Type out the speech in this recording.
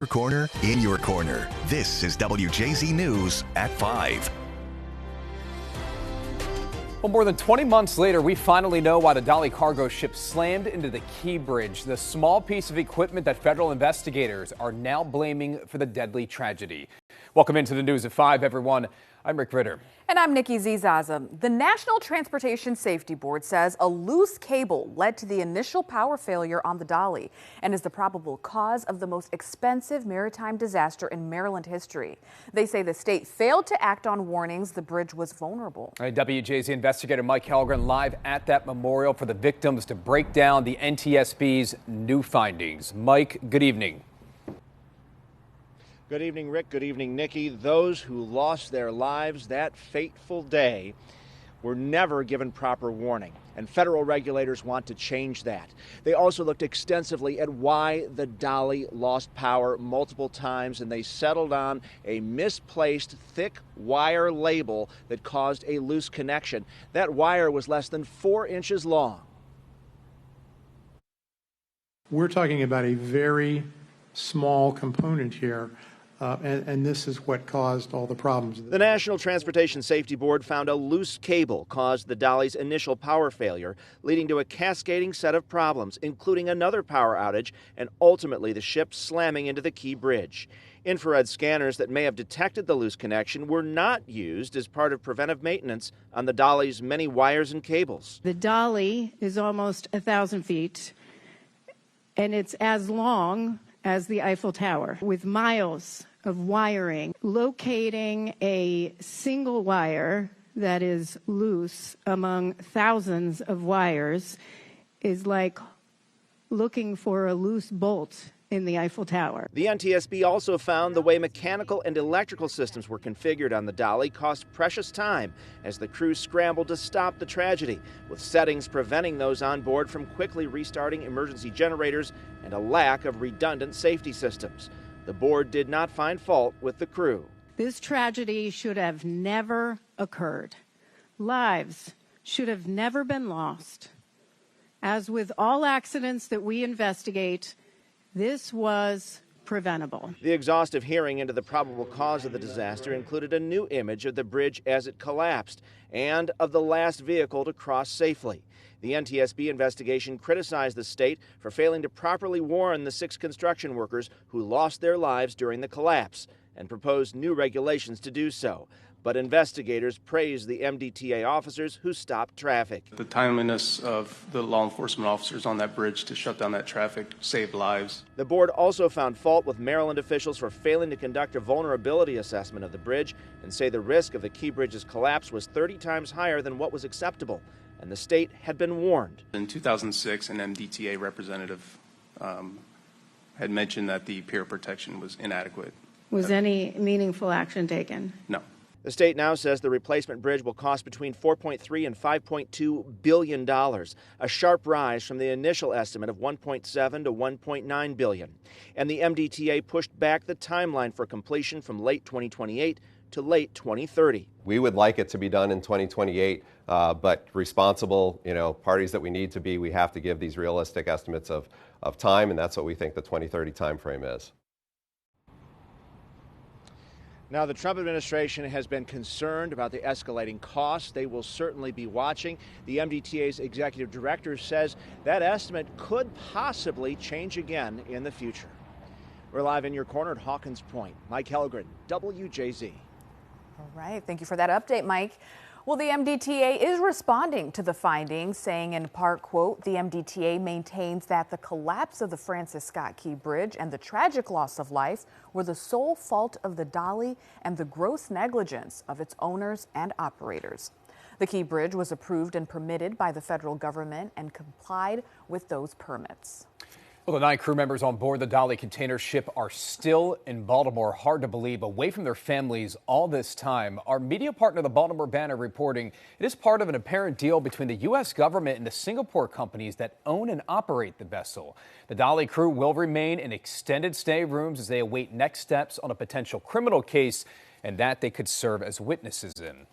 Your corner, in your corner. This is WJZ News at 5. Well, more than 20 months later, we finally know why the Dali cargo ship slammed into the Key Bridge, the small piece of equipment that federal investigators are now blaming for the deadly tragedy. Welcome into the News at 5, everyone. I'm Rick Ritter. And I'm Nikki Zizaza. The National Transportation Safety Board says a loose cable led to the initial power failure on the Dali and is the probable cause of the most expensive maritime disaster in Maryland history. They say the state failed to act on warnings the bridge was vulnerable. WJZ investigator Mike Halgren live at that memorial for the victims to break down the NTSB's new findings. Mike, good evening. Good evening, Rick. Good evening, Nikki. Those who lost their lives that fateful day were never given proper warning, and federal regulators want to change that. They also looked extensively at why the Dali lost power multiple times, and they settled on a misplaced thick wire label that caused a loose connection. That wire was less than 4 inches long. We're talking about a very small component here. And this is what caused all the problems. The National Transportation Safety Board found a loose cable caused the Dali's initial power failure, leading to a cascading set of problems, including another power outage and ultimately the ship slamming into the Key Bridge. Infrared scanners that may have detected the loose connection were not used as part of preventive maintenance on the Dali's many wires and cables. The Dali is almost 1,000 feet, and it's as long as the Eiffel Tower, with miles of wiring. Locating a single wire that is loose among thousands of wires is like looking for a loose bolt in the Eiffel Tower. The NTSB also found the way mechanical and electrical systems were configured on the Dali cost precious time as the crew scrambled to stop the tragedy, with settings preventing those on board from quickly restarting emergency generators and a lack of redundant safety systems. The board did not find fault with the crew. This tragedy should have never occurred. Lives should have never been lost. As with all accidents that we investigate, this was preventable. The exhaustive hearing into the probable cause of the disaster included a new image of the bridge as it collapsed and of the last vehicle to cross safely. The NTSB investigation criticized the state for failing to properly warn the 6 construction workers who lost their lives during the collapse and proposed new regulations to do so. But investigators praised the MDTA officers who stopped traffic. The timeliness of the law enforcement officers on that bridge to shut down that traffic saved lives. The board also found fault with Maryland officials for failing to conduct a vulnerability assessment of the bridge and say the risk of the Key Bridge's collapse was 30 times higher than what was acceptable, and the state had been warned. In 2006, an MDTA representative had mentioned that the pier protection was inadequate. Was any meaningful action taken? No. The state now says the replacement bridge will cost between $4.3 and $5.2 billion, a sharp rise from the initial estimate of $1.7 to $1.9 billion. And the MDTA pushed back the timeline for completion from late 2028 to late 2030. We would like it to be done in 2028, but responsible, parties that we need to be, we have to give these realistic estimates of time, and that's what we think the 2030 timeframe is. Now, the Trump administration has been concerned about the escalating costs. They will certainly be watching. The MDTA's executive director says that estimate could possibly change again in the future. We're live in your corner at Hawkins Point. Mike Helgren, WJZ. All right. Thank you for that update, Mike. Well, the MDTA is responding to the findings, saying in part, quote, the MDTA maintains that the collapse of the Francis Scott Key Bridge and the tragic loss of life were the sole fault of the Dali and the gross negligence of its owners and operators. The Key Bridge was approved and permitted by the federal government and complied with those permits. Well, the 9 crew members on board the Dali container ship are still in Baltimore. Hard to believe, away from their families all this time. Our media partner, the Baltimore Banner, reporting it is part of an apparent deal between the U.S. government and the Singapore companies that own and operate the vessel. The Dali crew will remain in extended stay rooms as they await next steps on a potential criminal case, and that they could serve as witnesses in.